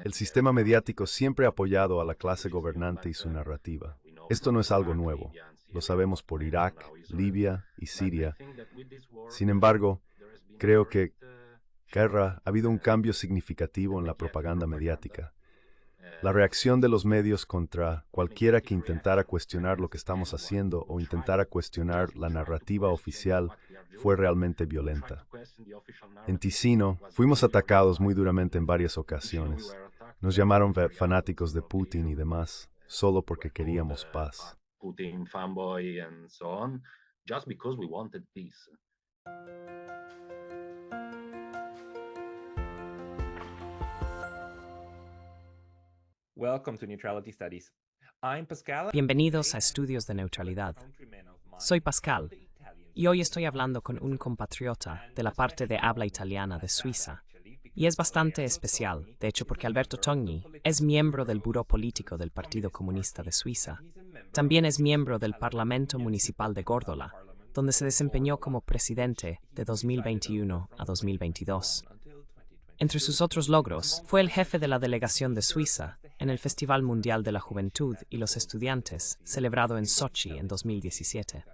El sistema mediático siempre ha apoyado a la clase gobernante y su narrativa. Esto no es algo nuevo. Lo sabemos por Irak, Libia y Siria. Sin embargo, creo que ha habido un cambio significativo en la propaganda mediática. La reacción de los medios contra cualquiera que intentara cuestionar lo que estamos haciendo o intentara cuestionar la narrativa oficial fue realmente violenta. En Ticino, fuimos atacados muy duramente en varias ocasiones. Nos llamaron fanáticos de Putin y demás, solo porque queríamos paz. Welcome to Neutrality Studies. I'm Pascal. Bienvenidos a Estudios de Neutralidad. Soy Pascal, y hoy estoy hablando con un compatriota de la parte de habla italiana de Suiza. Y es bastante especial, de hecho, porque Alberto Togni es miembro del Buró Político del Partido Comunista de Suiza. También es miembro del Parlamento Municipal de Górdola, donde se desempeñó como presidente de 2021 a 2022. Entre sus otros logros, fue el jefe de la delegación de Suiza en el Festival Mundial de la Juventud y los Estudiantes, celebrado en Sochi en 2017.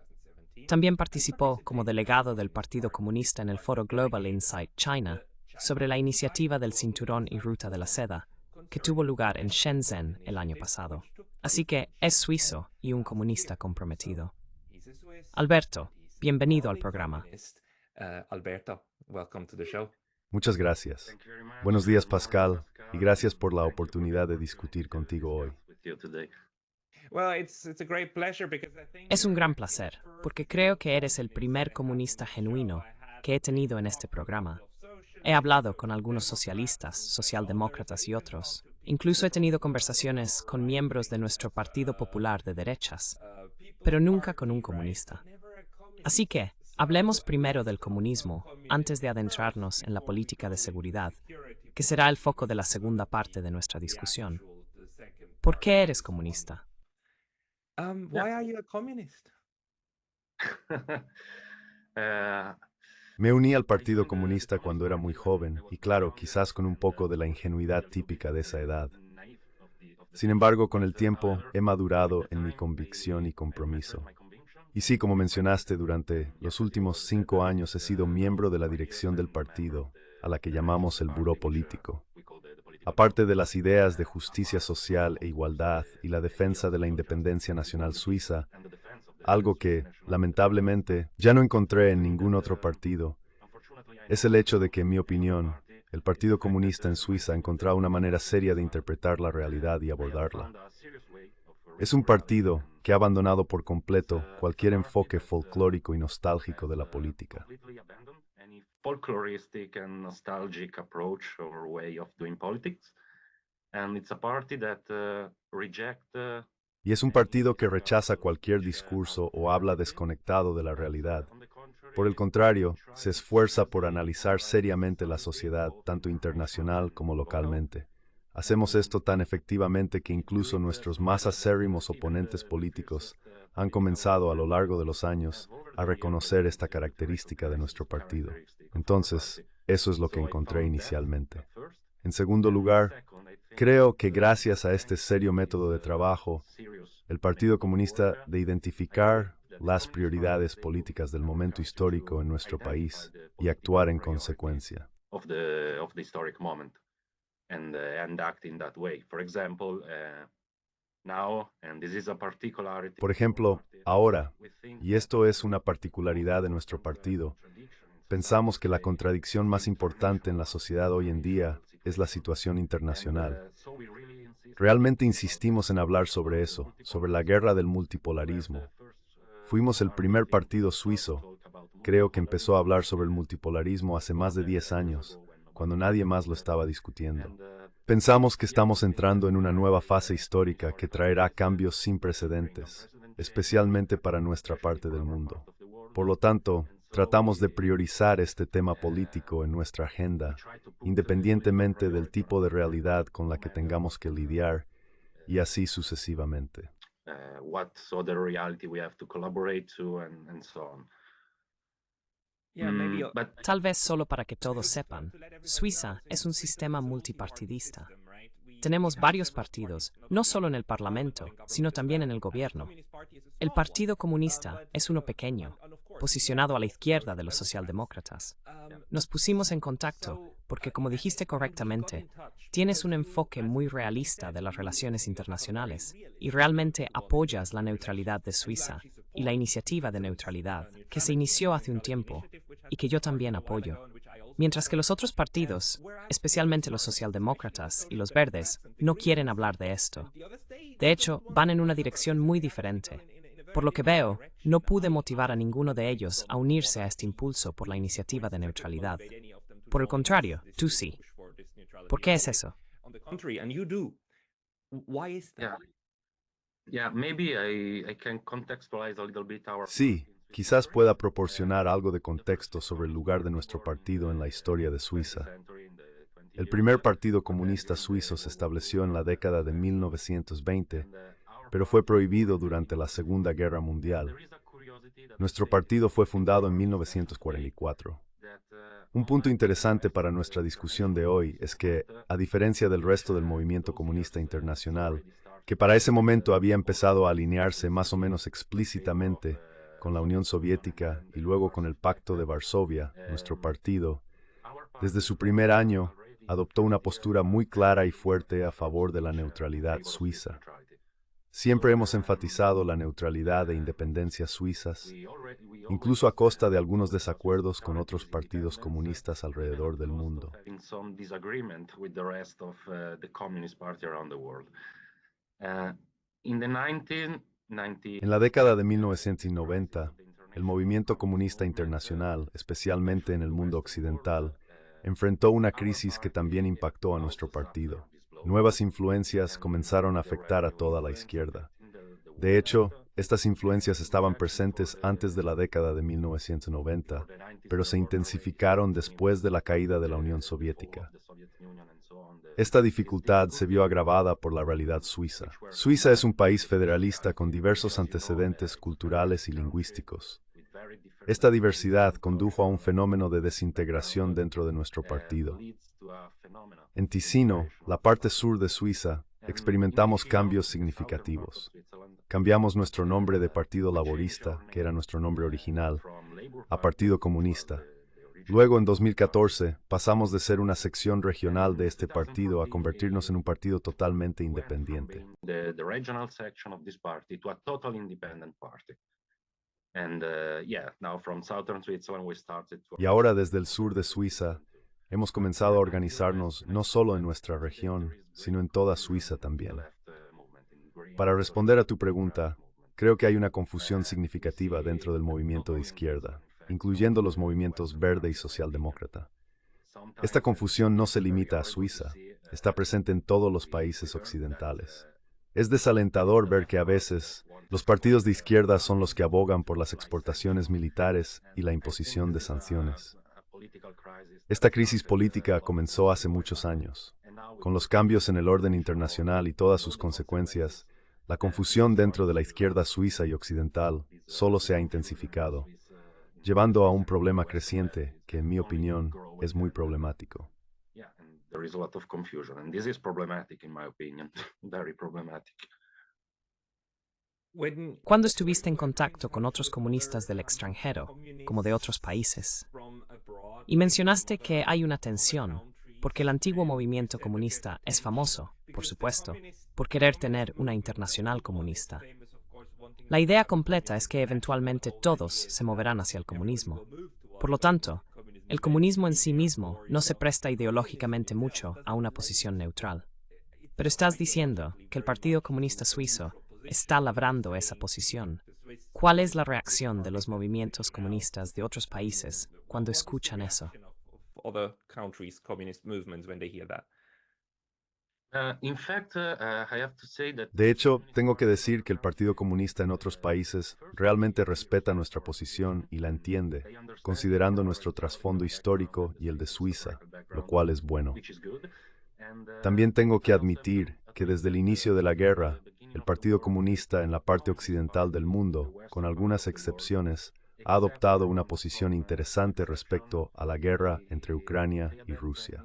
También participó como delegado del Partido Comunista en el foro Global Insight China sobre la iniciativa del Cinturón y Ruta de la Seda, que tuvo lugar en Shenzhen el año pasado. Así que es suizo y un comunista comprometido. Alberto, bienvenido al programa. Alberto, welcome to the show. Muchas gracias. Buenos días, Pascal, y gracias por la oportunidad de discutir contigo hoy. Es un gran placer, porque creo que eres el primer comunista genuino que he tenido en este programa. He hablado con algunos socialistas, socialdemócratas y otros. Incluso he tenido conversaciones con miembros de nuestro Partido Popular de derechas, pero nunca con un comunista. Así que, hablemos primero del comunismo antes de adentrarnos en la política de seguridad, que será el foco de la segunda parte de nuestra discusión. ¿Por qué eres comunista? Why are you a communist? Me uní al Partido Comunista cuando era muy joven, y claro, quizás con un poco de la ingenuidad típica de esa edad. Sin embargo, con el tiempo he madurado en mi convicción y compromiso. Y sí, como mencionaste, durante los últimos 5 años he sido miembro de la dirección del partido, a la que llamamos el Buró Político. Aparte de las ideas de justicia social e igualdad y la defensa de la independencia nacional suiza, algo que, lamentablemente, ya no encontré en ningún otro partido, es el hecho de que, en mi opinión, el Partido Comunista en Suiza ha encontrado una manera seria de interpretar la realidad y abordarla. Es un partido que ha abandonado por completo cualquier enfoque folclórico y nostálgico de la política. Y es un partido que rechaza cualquier discurso o habla desconectado de la realidad. Por el contrario, se esfuerza por analizar seriamente la sociedad, tanto internacional como localmente. Hacemos esto tan efectivamente que incluso nuestros más acérrimos oponentes políticos han comenzado a lo largo de los años a reconocer esta característica de nuestro partido. Entonces, eso es lo que encontré inicialmente. En segundo lugar, creo que gracias a este serio método de trabajo, el Partido Comunista de identificar las prioridades políticas del momento histórico en nuestro país y actuar en consecuencia. Por ejemplo, ahora, y esto es una particularidad de nuestro partido, pensamos que la contradicción más importante en la sociedad hoy en día es la situación internacional. Realmente insistimos en hablar sobre eso, sobre la guerra del multipolarismo. Fuimos el primer partido suizo, creo que empezó a hablar sobre el multipolarismo hace más de 10 años, cuando nadie más lo estaba discutiendo. Pensamos que estamos entrando en una nueva fase histórica que traerá cambios sin precedentes, especialmente para nuestra parte del mundo. Por lo tanto, tratamos de priorizar este tema político en nuestra agenda, independientemente del tipo de realidad con la que tengamos que lidiar, y así sucesivamente. Yeah, maybe But Tal vez solo para que todos sepan, Suiza es un sistema multipartidista. Tenemos varios partidos, no solo en el Parlamento, sino también en el gobierno. El Partido Comunista es uno pequeño, posicionado a la izquierda de los socialdemócratas. Nos pusimos en contacto porque, como dijiste correctamente, tienes un enfoque muy realista de las relaciones internacionales y realmente apoyas la neutralidad de Suiza y la iniciativa de neutralidad que se inició hace un tiempo y que yo también apoyo. Mientras que los otros partidos, especialmente los socialdemócratas y los verdes, no quieren hablar de esto. De hecho, van en una dirección muy diferente. Por lo que veo, no pude motivar a ninguno de ellos a unirse a este impulso por la iniciativa de neutralidad. Por el contrario, tú sí. ¿Por qué es eso? on the contrary, and you do. Why is that? maybe I can contextualize a little bit our. Sí, quizás pueda proporcionar algo de contexto sobre el lugar de nuestro partido en la historia de Suiza. El primer partido comunista suizo se estableció en la década de 1920, pero fue prohibido durante la Segunda Guerra Mundial. Nuestro partido fue fundado en 1944. Un punto interesante para nuestra discusión de hoy es que, a diferencia del resto del movimiento comunista internacional, que para ese momento había empezado a alinearse más o menos explícitamente con la Unión Soviética y luego con el Pacto de Varsovia, nuestro partido, desde su primer año, adoptó una postura muy clara y fuerte a favor de la neutralidad suiza. Siempre hemos enfatizado la neutralidad e independencia suizas, incluso a costa de algunos desacuerdos con otros partidos comunistas alrededor del mundo. En la década de 1990, el movimiento comunista internacional, especialmente en el mundo occidental, enfrentó una crisis que también impactó a nuestro partido. Nuevas influencias comenzaron a afectar a toda la izquierda. De hecho, estas influencias estaban presentes antes de la década de 1990, pero se intensificaron después de la caída de la Unión Soviética. Esta dificultad se vio agravada por la realidad suiza. Suiza es un país federalista con diversos antecedentes culturales y lingüísticos. Esta diversidad condujo a un fenómeno de desintegración dentro de nuestro partido. En Ticino, la parte sur de Suiza, experimentamos cambios significativos. Cambiamos nuestro nombre de Partido Laborista, que era nuestro nombre original, a Partido Comunista. Luego, en 2014, pasamos de ser una sección regional de este partido a convertirnos en un partido totalmente independiente. Y ahora, desde el sur de Suiza, hemos comenzado a organizarnos no solo en nuestra región, sino en toda Suiza también. Para responder a tu pregunta, creo que hay una confusión significativa dentro del movimiento de izquierda, incluyendo los movimientos verde y socialdemócrata. Esta confusión no se limita a Suiza, está presente en todos los países occidentales. Es desalentador ver que a veces los partidos de izquierda son los que abogan por las exportaciones militares y la imposición de sanciones. Esta crisis política comenzó hace muchos años. Con los cambios en el orden internacional y todas sus consecuencias, la confusión dentro de la izquierda suiza y occidental solo se ha intensificado, llevando a un problema creciente que, en mi opinión, es muy problemático. ¿Cuándo estuviste en contacto con otros comunistas del extranjero, como de otros países? Y mencionaste que hay una tensión, porque el antiguo movimiento comunista es famoso, por supuesto, por querer tener una internacional comunista. La idea completa es que eventualmente todos se moverán hacia el comunismo. Por lo tanto, el comunismo en sí mismo no se presta ideológicamente mucho a una posición neutral. Pero estás diciendo que el Partido Comunista Suizo está labrando esa posición. ¿Cuál es la reacción de los movimientos comunistas de otros países cuando escuchan eso? Other countries, communist movements, when they hear that. De hecho, tengo que decir que el Partido Comunista en otros países realmente respeta nuestra posición y la entiende, considerando nuestro trasfondo histórico y el de Suiza, lo cual es bueno. También tengo que admitir que desde el inicio de la guerra, el Partido Comunista en la parte occidental del mundo, con algunas excepciones, ha adoptado una posición interesante respecto a la guerra entre Ucrania y Rusia.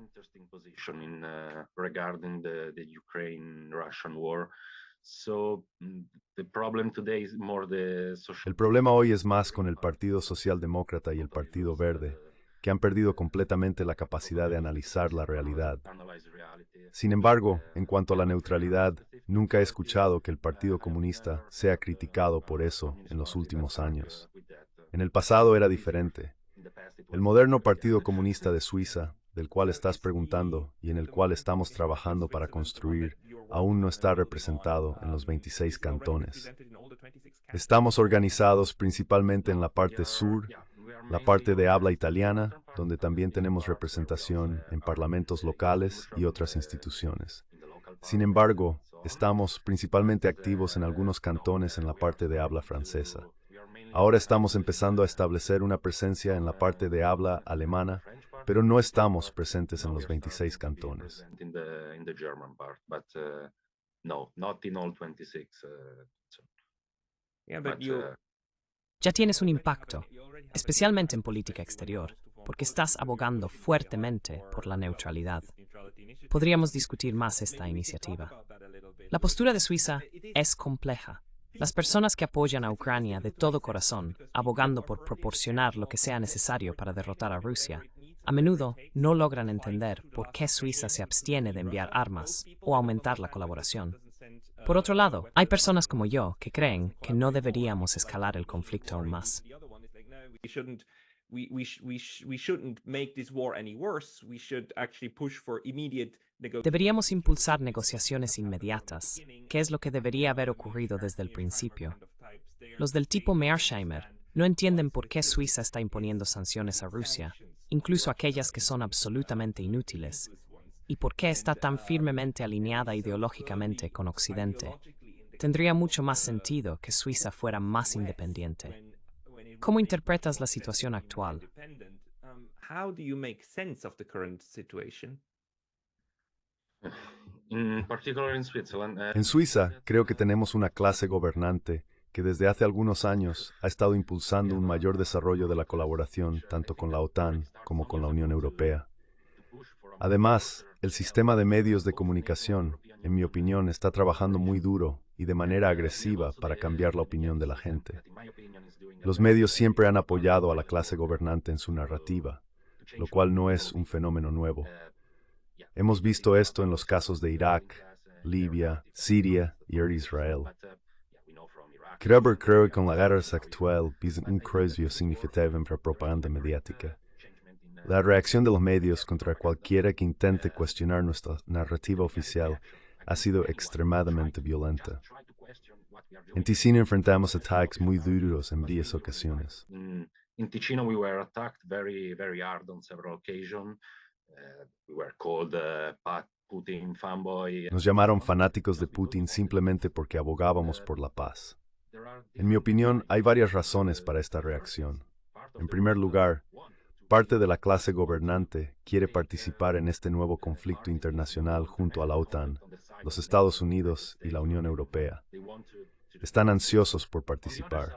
El problema hoy es más con el Partido Socialdemócrata y el Partido Verde, que han perdido completamente la capacidad de analizar la realidad. Sin embargo, en cuanto a la neutralidad, nunca he escuchado que el Partido Comunista sea criticado por eso en los últimos años. En el pasado era diferente. El moderno Partido Comunista de Suiza, del cual estás preguntando y en el cual estamos trabajando para construir, aún no está representado en los 26 cantones. Estamos organizados principalmente en la parte sur, la parte de habla italiana, donde también tenemos representación en parlamentos locales y otras instituciones. Sin embargo, estamos principalmente activos en algunos cantones en la parte de habla francesa. Ahora estamos empezando a establecer una presencia en la parte de habla alemana, pero no estamos presentes en los 26 cantones. Ya tienes un impacto, especialmente en política exterior, porque estás abogando fuertemente por la neutralidad. Podríamos discutir más esta iniciativa. La postura de Suiza es compleja. Las personas que apoyan a Ucrania de todo corazón, abogando por proporcionar lo que sea necesario para derrotar a Rusia, a menudo no logran entender por qué Suiza se abstiene de enviar armas o aumentar la colaboración. Por otro lado, hay personas como yo que creen que no deberíamos escalar el conflicto aún más. Deberíamos impulsar negociaciones inmediatas, que es lo que debería haber ocurrido desde el principio. Los del tipo Mearsheimer no entienden por qué Suiza está imponiendo sanciones a Rusia, incluso aquellas que son absolutamente inútiles, y por qué está tan firmemente alineada ideológicamente con Occidente. Tendría mucho más sentido que Suiza fuera más independiente. ¿Cómo interpretas la situación actual? En Suiza, creo que tenemos una clase gobernante que desde hace algunos años ha estado impulsando un mayor desarrollo de la colaboración tanto con la OTAN como con la Unión Europea. Además, el sistema de medios de comunicación, en mi opinión, está trabajando muy duro y de manera agresiva para cambiar la opinión de la gente. Los medios siempre han apoyado a la clase gobernante en su narrativa, lo cual no es un fenómeno nuevo. Hemos visto esto en los casos de Irak, Libia, Siria y Israel. Creo que con la guerra actual visa un cambio significativo en la propaganda mediática. La reacción de los medios contra cualquiera que intente cuestionar nuestra narrativa oficial ha sido extremadamente violenta. En Ticino enfrentamos ataques muy duros en varias ocasiones. In Ticino, we were attacked very hard on several occasions. We were called Putin fanboy. Nos llamaron fanáticos de Putin simplemente porque abogábamos por la paz. En mi opinión, hay varias razones para esta reacción. En primer lugar, parte de la clase gobernante quiere participar en este nuevo conflicto internacional junto a la OTAN, los Estados Unidos y la Unión Europea. Están ansiosos por participar.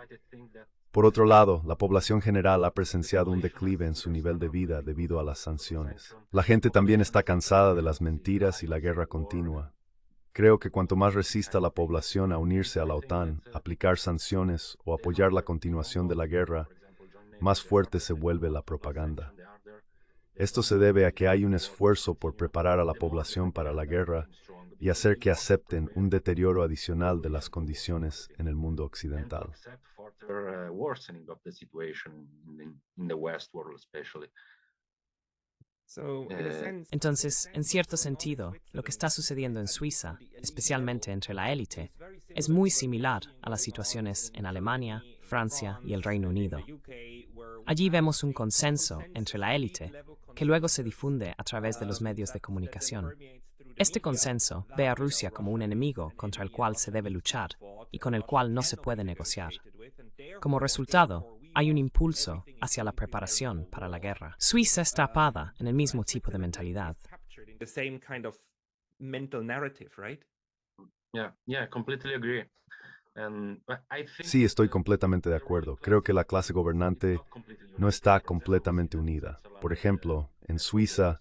Por otro lado, la población general ha presenciado un declive en su nivel de vida debido a las sanciones. La gente también está cansada de las mentiras y la guerra continua. Creo que cuanto más resista la población a unirse a la OTAN, aplicar sanciones o apoyar la continuación de la guerra, más fuerte se vuelve la propaganda. Esto se debe a que hay un esfuerzo por preparar a la población para la guerra y hacer que acepten un deterioro adicional de las condiciones en el mundo occidental. Entonces, en cierto sentido, lo que está sucediendo en Suiza, especialmente entre la élite, es muy similar a las situaciones en Alemania, Francia y el Reino Unido. Allí vemos un consenso entre la élite que luego se difunde a través de los medios de comunicación. Este consenso ve a Rusia como un enemigo contra el cual se debe luchar y con el cual no se puede negociar. Como resultado, hay un impulso hacia la preparación para la guerra. Suiza está atrapada en el mismo tipo de mentalidad. Yeah, completely agree. Sí, estoy completamente de acuerdo. Creo que la clase gobernante no está completamente unida. Por ejemplo, en Suiza,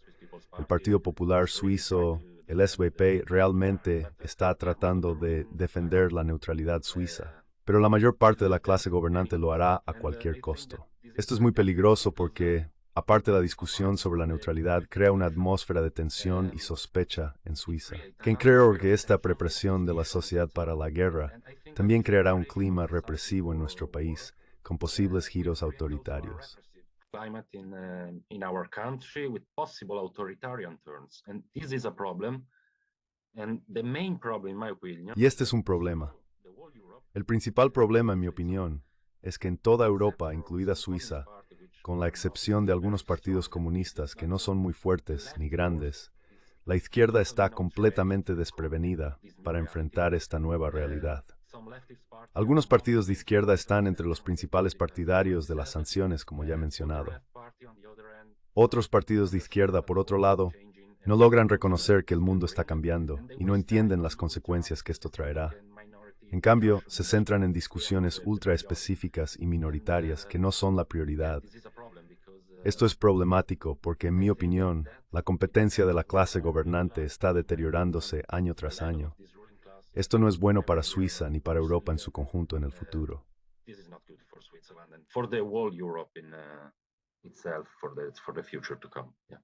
el Partido Popular Suizo, el SVP, realmente está tratando de defender la neutralidad suiza. Pero la mayor parte de la clase gobernante lo hará a cualquier costo. Esto es muy peligroso porque, aparte de la discusión sobre la neutralidad, crea una atmósfera de tensión y sospecha en Suiza. Quien creo que esta preparación de la sociedad para la guerra también creará un clima represivo en nuestro país, con posibles giros autoritarios. Climate in our country with possible authoritarian turns. And this is a problem. And the main problem, in my opinion, Y este es un problema. El principal problema, en mi opinión, es que en toda Europa, incluida Suiza, con la excepción de algunos partidos comunistas que no son muy fuertes ni grandes, la izquierda está completamente desprevenida para enfrentar esta nueva realidad. Algunos partidos de izquierda están entre los principales partidarios de las sanciones, como ya he mencionado. Otros partidos de izquierda, por otro lado, no logran reconocer que el mundo está cambiando y no entienden las consecuencias que esto traerá. En cambio, se centran en discusiones ultra específicas y minoritarias que no son la prioridad. Esto es problemático porque, en mi opinión, la competencia de la clase gobernante está deteriorándose año tras año. Esto no es bueno para Suiza ni para Europa en su conjunto en el futuro. this is not good for Switzerland and for the whole Europe in itself for the future to come. Yeah.